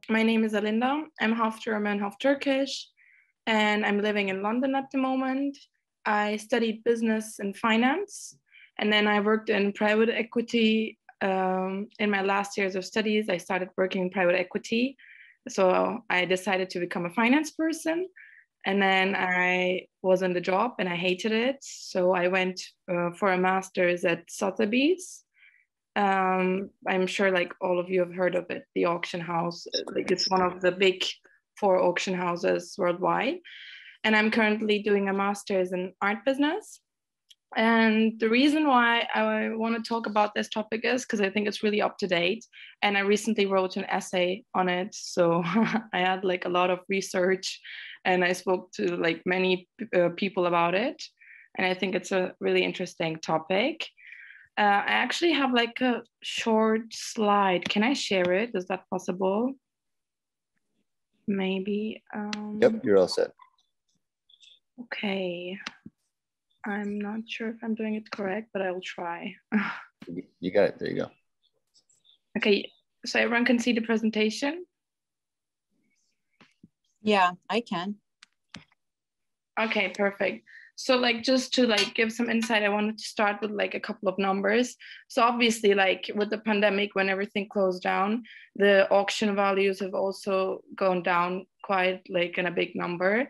My name is Alinda. I'm half German, half Turkish, and I'm living in London at the moment. I studied business and finance, and then I worked in private equity. In my last years of studies, I started working in private equity. So I decided to become a finance person. And then I was in the job and I hated it. So I went for a master's at Sotheby's. I'm sure like all of you have heard of it, the auction house. Like it's one of the big four auction houses worldwide. And I'm currently doing a master's in art business. And the reason why I want to talk about this topic is because I think it's really up to date. And I recently wrote an essay on it. So I had like a lot of research and I spoke to like many people about it. And I think it's a really interesting topic. I actually have like a short slide. Can I share it? Is that possible? Maybe. Yep, you're all set. Okay. I'm not sure if I'm doing it correct, but I will try. You got it. There you go. Okay, so everyone can see the presentation? Yeah, I can. Okay, perfect. So like just to like give some insight, I wanted to start with like a couple of numbers. So obviously like with the pandemic, when everything closed down, the auction values have also gone down quite like in a big number.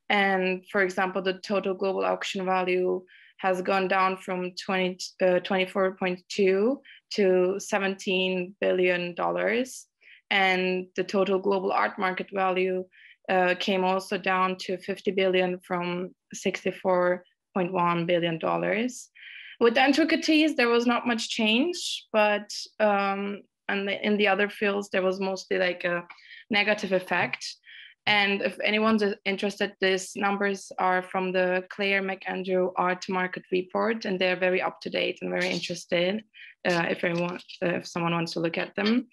And for example, the total global auction value has gone down from 24.2 to $17 billion. And the total global art market value came also down to 50 billion from $64.1 billion. With antiquities, there was not much change, but in the other fields, there was mostly like a negative effect. And if anyone's interested, these numbers are from the Claire McAndrew Art Market Report, and they're very up to date and very interested if someone wants to look at them.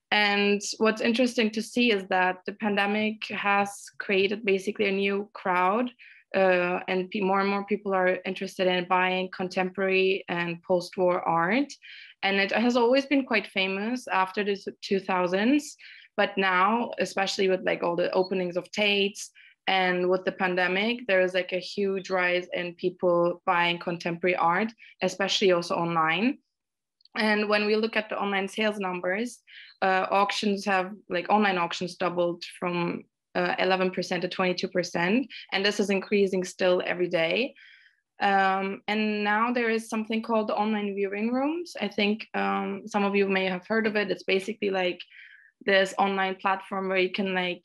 And what's interesting to see is that the pandemic has created basically a new crowd, and more and more people are interested in buying contemporary and post-war art. And it has always been quite famous after the 2000s. But now, especially with like all the openings of Tate's and with the pandemic, there is like a huge rise in people buying contemporary art, especially also online. And when we look at the online sales numbers, auctions have like online auctions doubled from 11% to 22%. And this is increasing still every day. And now there is something called the online viewing rooms. I think some of you may have heard of it. It's basically like this online platform where you can like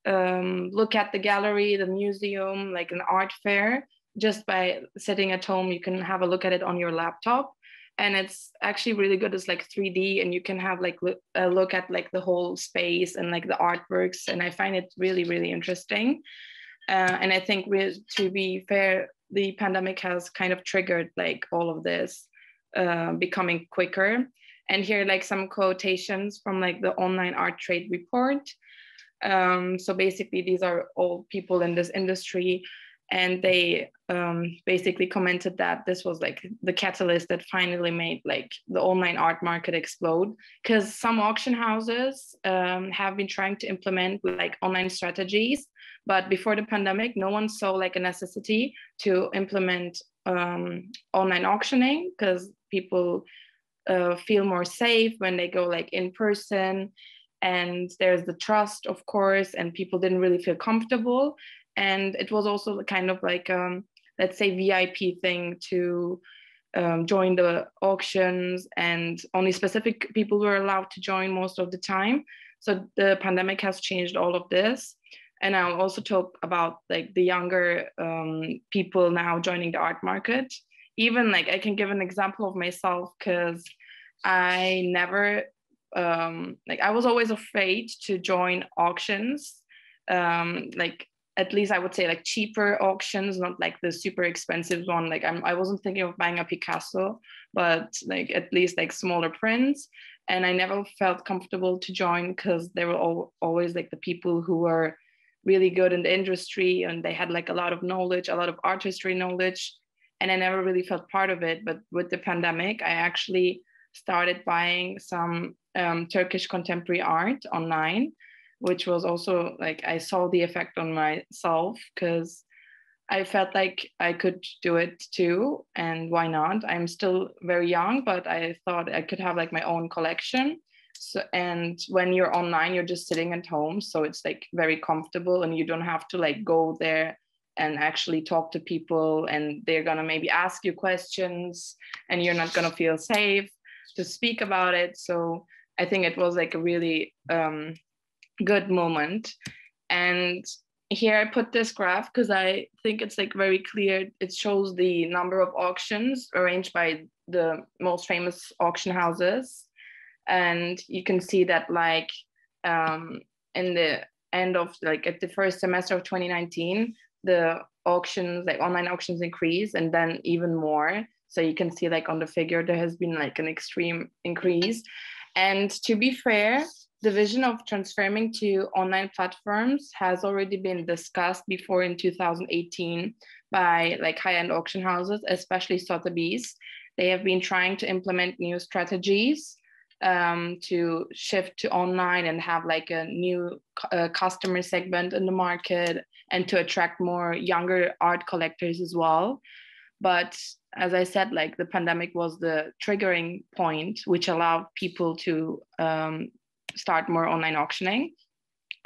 look at the gallery, the museum, like an art fair, just by sitting at home. You can have a look at it on your laptop, and it's actually really good. It's like 3D, and you can have like a look at like the whole space and like the artworks. And I find it really, really interesting. And I think to be fair, the pandemic has kind of triggered like all of this becoming quicker. And here like some quotations from like the online art trade report. So basically these are all people in this industry, and they basically commented that this was like the catalyst that finally made like the online art market explode, because some auction houses have been trying to implement like online strategies, but before the pandemic no one saw like a necessity to implement online auctioning, because people feel more safe when they go like in person, and there's the trust, of course, and people didn't really feel comfortable. And it was also kind of like let's say VIP thing to join the auctions, and only specific people were allowed to join most of the time. So the pandemic has changed all of this. And I'll also talk about like the younger people now joining the art market. Even like I can give an example of myself, because I never like I was always afraid to join auctions, like at least I would say like cheaper auctions, not like the super expensive one. Like I wasn't thinking of buying a Picasso, but like at least like smaller prints. And I never felt comfortable to join, because they were always like the people who were really good in the industry, and they had like a lot of knowledge, a lot of art history knowledge, and I never really felt part of it. But with the pandemic, I actually started buying some Turkish contemporary art online, which was also like, I saw the effect on myself because I felt like I could do it too. And why not? I'm still very young, but I thought I could have like my own collection. So, and when you're online, you're just sitting at home. So it's like very comfortable and you don't have to like go there and actually talk to people, and they're going to maybe ask you questions and you're not going to feel safe to speak about it. So I think it was like a really good moment. And here I put this graph because I think it's like very clear. It shows the number of auctions arranged by the most famous auction houses. And you can see that like in the end of like at the first semester of 2019, the auctions, like online auctions, increase, and then even more. So you can see like on the figure, there has been like an extreme increase. And to be fair, the vision of transforming to online platforms has already been discussed before in 2018 by like high-end auction houses, especially Sotheby's. They have been trying to implement new strategies to shift to online and have like a new customer segment in the market, and to attract more younger art collectors as well. But as I said, like the pandemic was the triggering point, which allowed people to start more online auctioning.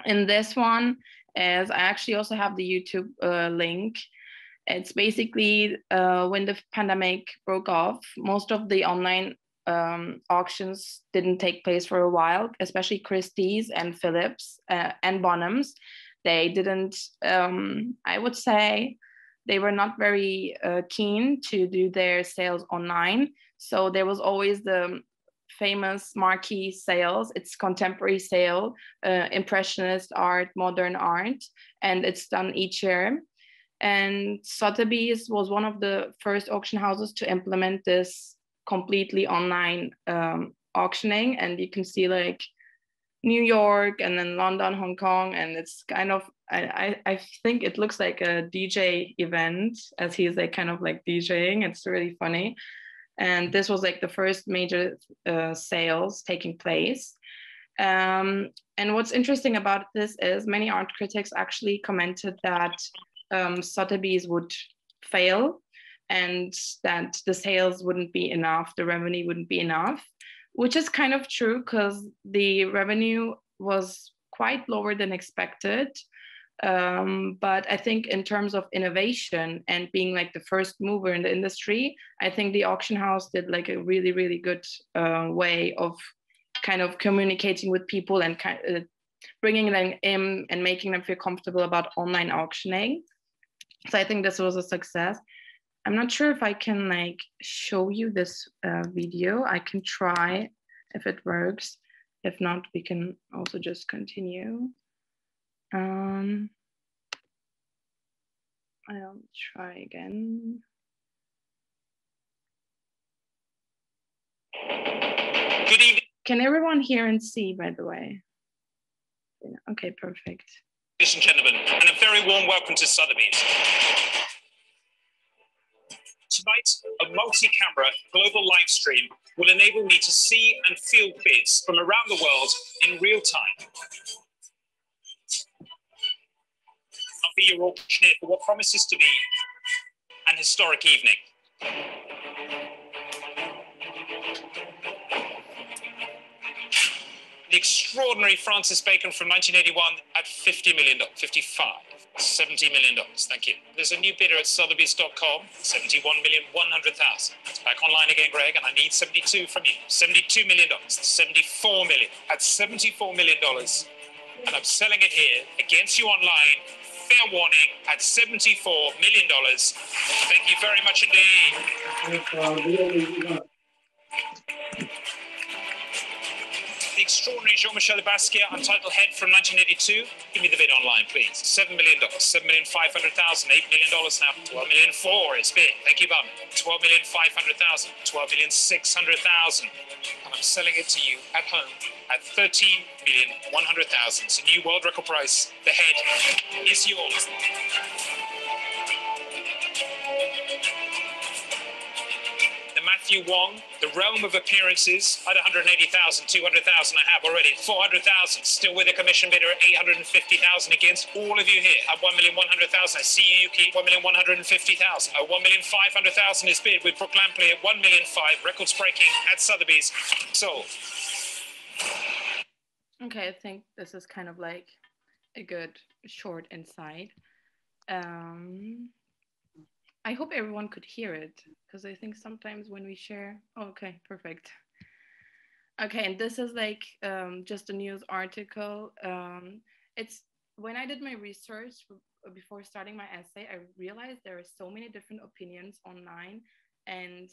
In this one, as I actually also have the YouTube link, it's basically when the pandemic broke off, most of the online auctions didn't take place for a while, especially Christie's and Phillips and Bonhams. They didn't, I would say, they were not very keen to do their sales online. So there was always the famous marquee sales. It's contemporary sale, impressionist art, modern art, and it's done each year. And Sotheby's was one of the first auction houses to implement this completely online auctioning. And you can see like New York and then London, Hong Kong, and it's kind of, I think it looks like a DJ event, as he's like kind of like DJing. It's really funny. And this was like the first major sales taking place. And what's interesting about this is many art critics actually commented that Sotheby's would fail, and that the sales wouldn't be enough, the revenue wouldn't be enough, which is kind of true because the revenue was quite lower than expected. But I think in terms of innovation and being like the first mover in the industry, I think the auction house did like a really, really good way of kind of communicating with people and kind of bringing them in and making them feel comfortable about online auctioning. So I think this was a success. I'm not sure if I can like show you this video. I can try if it works. If not, we can also just continue. I'll try again. Good evening. Can everyone hear and see, by the way? Okay, perfect. Ladies and gentlemen, and a very warm welcome to Sotheby's. Tonight, a multi-camera global live stream will enable me to see and feel bids from around the world in real time. I'll be your auctioneer for what promises to be an historic evening. The extraordinary Francis Bacon from 1981 at $50 million, 55. $70 million, thank you. There's a new bidder at Sotheby's.com, 71,100,000. It's back online again, Greg, and I need 72 from you. $72 million, 74 million. At $74 million, and I'm selling it here against you online, fair warning, at $74 million. Thank you very much indeed. The extraordinary Jean-Michel Basquiat Untitled Head from 1982. Give me the bid online, please. $7 million, $7,500,000, $8 million now. $12,000,004 is bid. Thank you, Bum. $12,500,000, $12,600,000. And I'm selling it to you at home at $13,100,000. It's a new world record price. The head is yours. Matthew Wong, The Realm of Appearances at 180,000, 200,000 I have already, 400,000, still with a commission bidder at 850,000 against all of you here at 1,100,000. I see you, Yuki, 1,150,000. At 1,500,000 is bid with Brook Lampley at 1,000,005, records breaking at Sotheby's. Sold. Okay, I think this is kind of like a good short insight. I hope everyone could hear it, because I think sometimes when we share, oh, okay, perfect. Okay, and this is like just a news article. It's when I did my research before starting my essay, I realized there are so many different opinions online and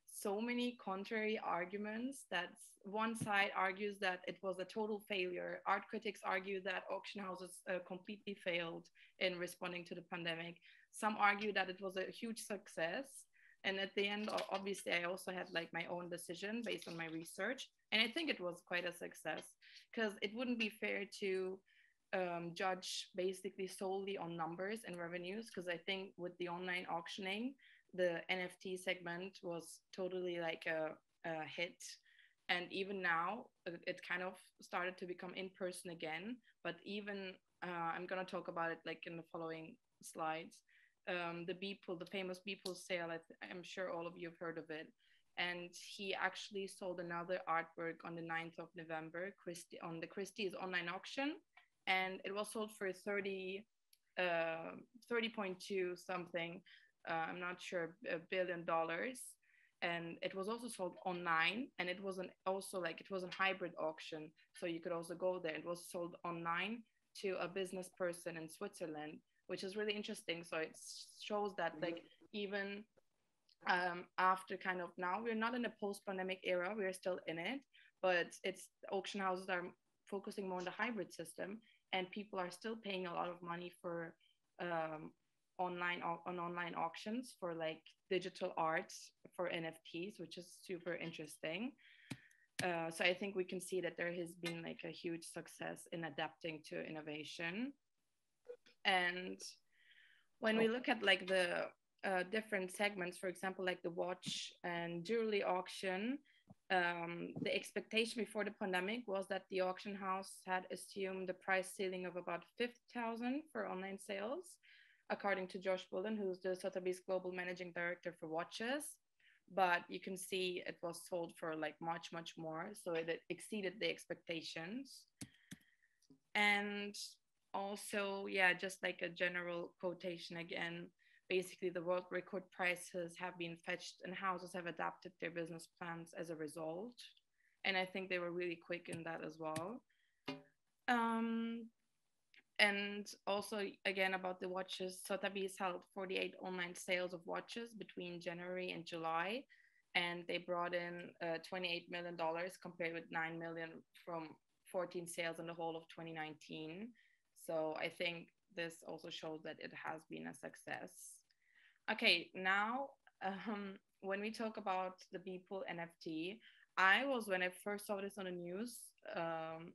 so many contrary arguments that one side argues that it was a total failure. Art critics argue that auction houses completely failed in responding to the pandemic. Some argue that it was a huge success. And at the end, obviously, I also had like my own decision based on my research. And I think it was quite a success, because it wouldn't be fair to judge basically solely on numbers and revenues, because I think with the online auctioning, the NFT segment was totally like a hit. And even now, it kind of started to become in person again. But even, I'm going to talk about it like in the following slides. The Beeple, the famous Beeple sale, I'm sure all of you have heard of it. And he actually sold another artwork on the 9th of November on the Christie's online auction. And it was sold for 30.2 something, I'm not sure, $1 billion. And it was also sold online, and it was also like it was a hybrid auction, so you could also go there. It was sold online to a business person in Switzerland, which is really interesting. So it shows that like even after kind of now, we're not in a post-pandemic era, we're still in it, but it's auction houses are focusing more on the hybrid system, and people are still paying a lot of money for online auctions for like digital arts for NFTs, which is super interesting. So I think we can see that there has been like a huge success in adapting to innovation. And when we look at like the different segments, for example, like the watch and jewelry auction, the expectation before the pandemic was that the auction house had assumed the price ceiling of about 50,000 for online sales, according to Josh Bullen, who's the Sotheby's Global Managing Director for watches. But you can see it was sold for like much, much more. So it exceeded the expectations. And also, yeah, just like a general quotation again, basically the world record prices have been fetched and houses have adapted their business plans as a result. And I think they were really quick in that as well. And also, again, about the watches, Sotheby's held 48 online sales of watches between January and July, and they brought in $28 million compared with $9 million from 14 sales in the whole of 2019. So I think this also shows that it has been a success. Okay, now when we talk about the Beeple NFT, when I first saw this on the news,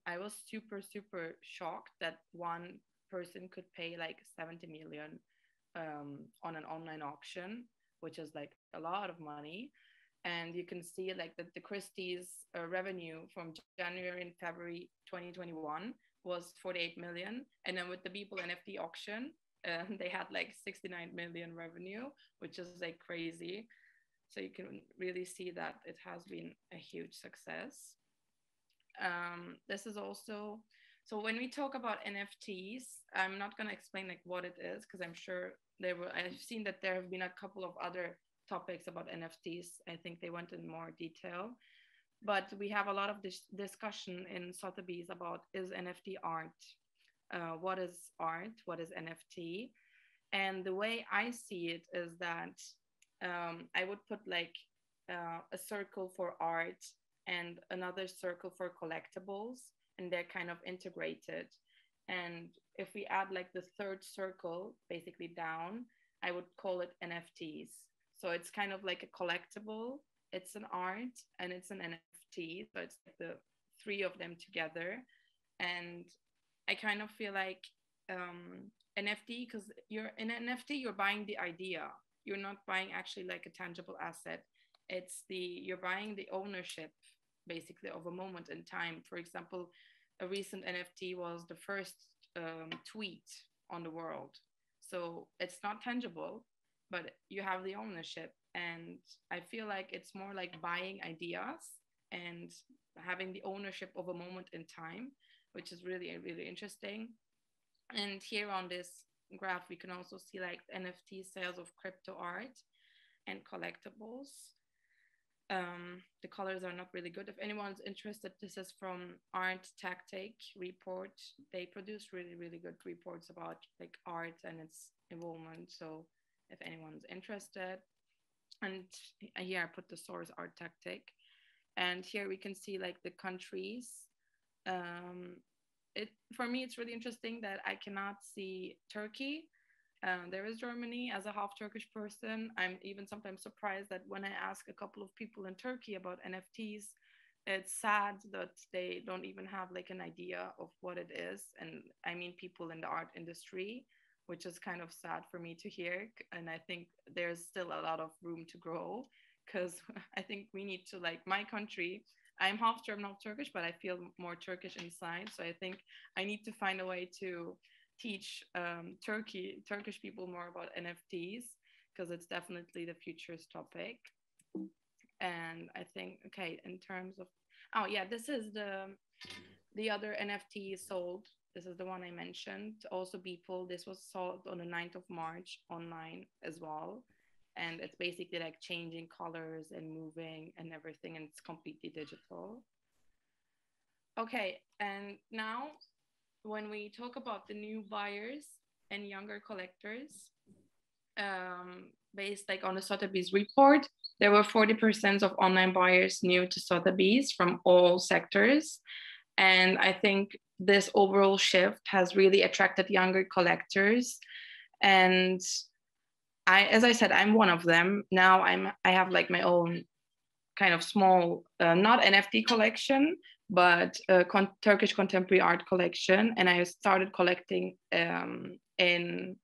I was super, super shocked that one person could pay like 70 million on an online auction, which is like a lot of money. And you can see like that the Christie's revenue from January and February 2021 was 48 million. And then with the Beeple NFT auction, they had like 69 million revenue, which is like crazy. So you can really see that it has been a huge success. This is also, so when we talk about NFTs, I'm not going to explain like what it is, because I'm sure I've seen that there have been a couple of other topics about NFTs. I think they went in more detail, but we have a lot of this discussion in Sotheby's about, is NFT art? What is art? What is NFT? And the way I see it is that I would put like a circle for art and another circle for collectibles, and they're kind of integrated. And if we add like the third circle basically down, I would call it NFTs. So it's kind of like a collectible, it's an art, and it's an NFT. So it's like the three of them together. And I kind of feel like NFT, because you're in NFT, you're buying the idea. You're not buying actually like a tangible asset. you're buying the ownership basically of a moment in time. For example, a recent NFT was the first tweet on the world. So it's not tangible, but you have the ownership. And I feel like it's more like buying ideas and having the ownership of a moment in time, which is really, really interesting. And here on this graph, we can also see like NFT sales of crypto art and collectibles. The colors are not really good. If anyone's interested, this is from Art Tactic report. They produce really, really good reports about like art and its involvement. So if anyone's interested, and here I put the source Art Tactic. And here we can see like the countries. For me, it's really interesting that I cannot see Turkey. There is Germany. As a half Turkish person, I'm even sometimes surprised that when I ask a couple of people in Turkey about NFTs, it's sad that they don't even have like an idea of what it is. And I mean, people in the art industry, which is kind of sad for me to hear. And I think there's still a lot of room to grow, because I think we need to, like, my country, I'm half German, half Turkish, but I feel more Turkish inside. So I think I need to find a way to teach Turkish people more about NFTs, because it's definitely the future's topic. And I think, okay, in terms of, oh yeah, this is the other NFT sold. This is the one I mentioned. Also Beeple. This was sold on the 9th of March online as well. And it's basically like changing colors and moving and everything, and it's completely digital. Okay, and now when we talk about the new buyers and younger collectors, based like on the Sotheby's report, there were 40% of online buyers new to Sotheby's from all sectors. And I think this overall shift has really attracted younger collectors. And as I said, I'm one of them. Now I have like my own kind of small, not NFT collection, but Turkish contemporary art collection. And I started collecting in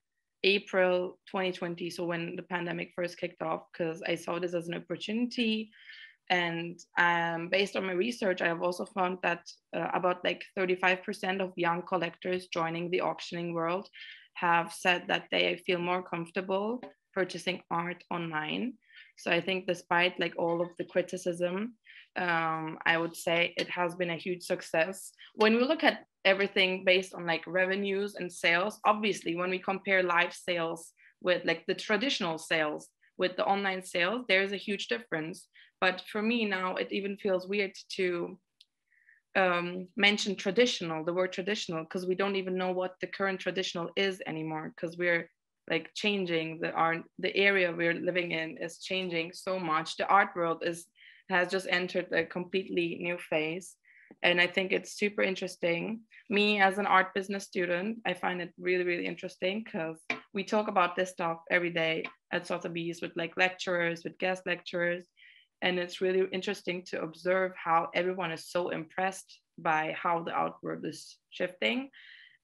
April 2020, so when the pandemic first kicked off, because I saw this as an opportunity. And based on my research, I have also found that about like 35% of young collectors joining the auctioning world have said that they feel more comfortable purchasing art online. So I think despite like all of the criticism, I would say it has been a huge success. When we look at everything based on like revenues and sales, obviously when we compare live sales with like the traditional sales with the online sales, there's a huge difference. But for me now, it even feels weird to mention traditional, the word traditional, because we don't even know what the current traditional is anymore, because we're like changing the area we're living in is changing so much. The art world has just entered a completely new phase. And I think it's super interesting. Me as an art business student, I find it really, really interesting, because we talk about this stuff every day at Sotheby's with like lecturers, with guest lecturers. And it's really interesting to observe how everyone is so impressed by how the art world is shifting.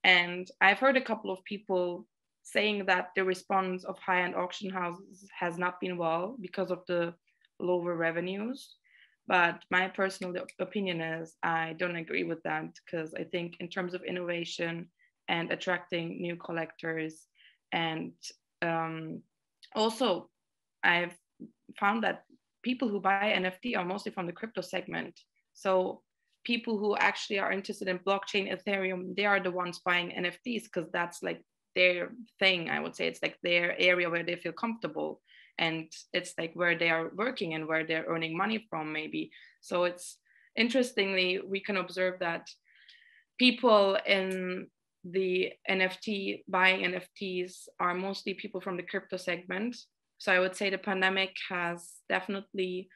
And I've heard a couple of people saying that the response of high-end auction houses has not been well because of the lower revenues. But my personal opinion is I don't agree with that, because I think in terms of innovation and attracting new collectors, and also I've found that people who buy NFT are mostly from the crypto segment. So people who actually are interested in blockchain, Ethereum, they are the ones buying NFTs, because that's like their thing. I would say it's like their area where they feel comfortable, and it's like where they are working and where they're earning money from, maybe. So it's interestingly, we can observe that people in the NFT buying NFTs are mostly people from the crypto segment. So I would say the pandemic has definitely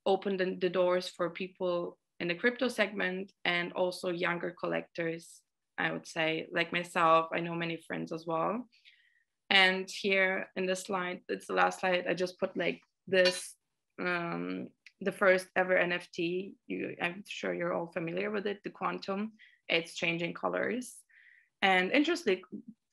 opened the doors for people in the crypto segment, and also younger collectors, I would say, like myself. I know many friends as well. And here in this slide, it's the last slide, I just put like this, the first ever NFT. I'm sure you're all familiar with it, the Quantum. It's changing colors. And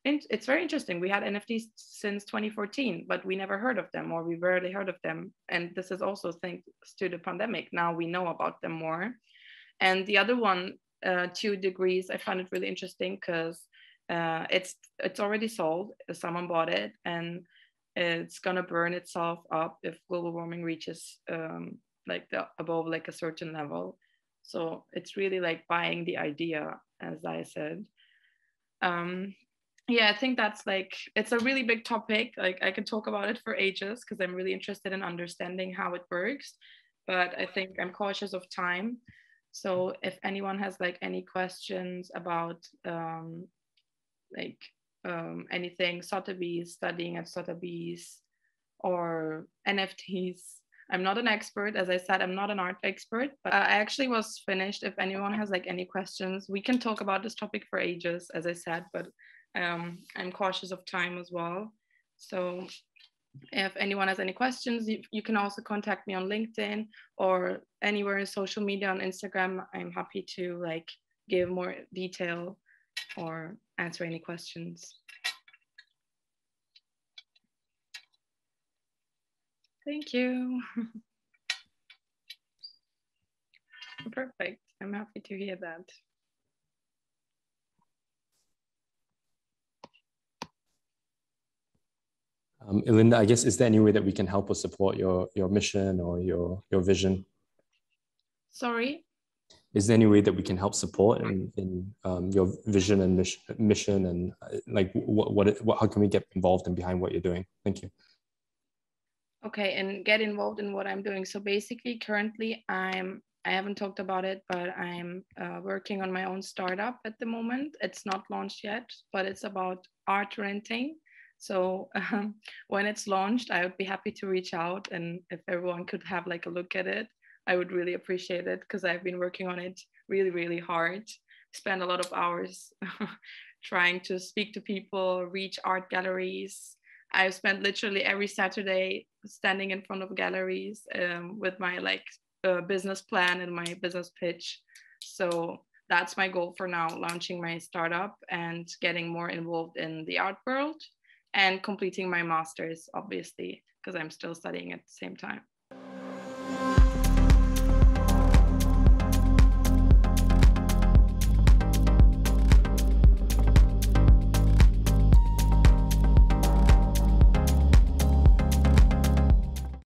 it's very interesting. We had NFTs since 2014, but we never heard of them, or we rarely heard of them. And this is also thanks to the pandemic. Now we know about them more. And the other one, 2 degrees, I found it really interesting because it's already sold. Someone bought it, and it's gonna burn itself up if global warming reaches like above like a certain level. So it's really like buying the idea, as I said. Yeah, I think that's like, it's a really big topic. Like I could talk about it for ages because I'm really interested in understanding how it works. But I think I'm cautious of time. So if anyone has like any questions about like anything Sotheby's, studying at Sotheby's, or NFTs. I'm not an expert. As I said, I'm not an art expert, but I actually was finished. If anyone has like any questions, we can talk about this topic for ages, as I said, but I'm cautious of time as well. So if anyone has any questions, you can also contact me on LinkedIn or anywhere in social media, on Instagram. I'm happy to like give more detail or answer any questions. Thank you. Perfect. I'm happy to hear that. Alinda, I guess, is there any way that we can help or support your mission or your vision? Sorry? Is there any way that we can help support in your vision and mission, and like what how can we get involved and behind what you're doing? Thank you. Okay, and get involved in what I'm doing. So basically, currently, I haven't talked about it, but I'm working on my own startup at the moment. It's not launched yet, but it's about art renting. So when it's launched, I would be happy to reach out, and if everyone could have like a look at it, I would really appreciate it because I've been working on it really, really hard. Spend a lot of hours trying to speak to people, reach art galleries. I've spent literally every Saturday standing in front of galleries with my like business plan and my business pitch. So that's my goal for now, launching my startup and getting more involved in the art world and completing my master's, obviously, because I'm still studying at the same time.